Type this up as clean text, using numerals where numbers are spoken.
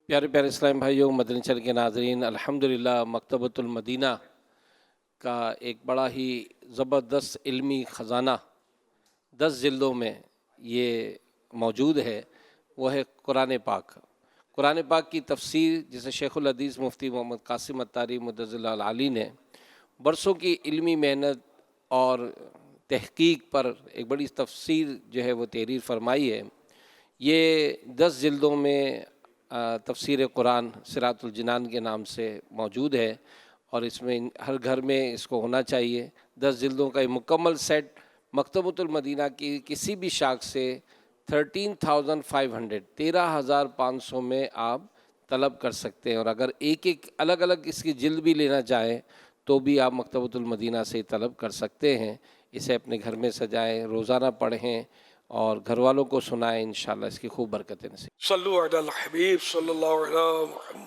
پیارے پیارے اسلام بھائیوں، مدنی چینل کے ناظرین، الحمدللہ مکتبۃ المدینہ کا ایک بڑا ہی زبردست علمی خزانہ 10 جلدوں میں یہ موجود ہے، وہ ہے قرآن پاک۔ قرآن پاک کی تفسیر جسے شیخ الحدیث مفتی محمد قاسم عطاری مدظر اللہ العالی نے برسوں کی علمی محنت اور تحقیق پر ایک بڑی تفسیر جو ہے وہ تحریر فرمائی ہے۔ یہ 10 جلدوں میں تفسیر قرآن صراط الجنان کے نام سے موجود ہے، اور اس میں ہر گھر میں اس کو ہونا چاہیے۔ 10 جلدوں کا یہ مکمل سیٹ مکتبۃ المدینہ کی کسی بھی شاخ سے 13,500 میں آپ طلب کر سکتے ہیں، اور اگر ایک ایک الگ الگ اس کی جلد بھی لینا چاہیں تو بھی آپ مکتبۃ المدینہ سے طلب کر سکتے ہیں۔ اسے اپنے گھر میں سجائیں، روزانہ پڑھیں اور گھر والوں کو سنائیں، انشاءاللہ اس کی خوب برکتیں نصیب۔ صلو علی الحبیب صلی اللہ علیہ محمد۔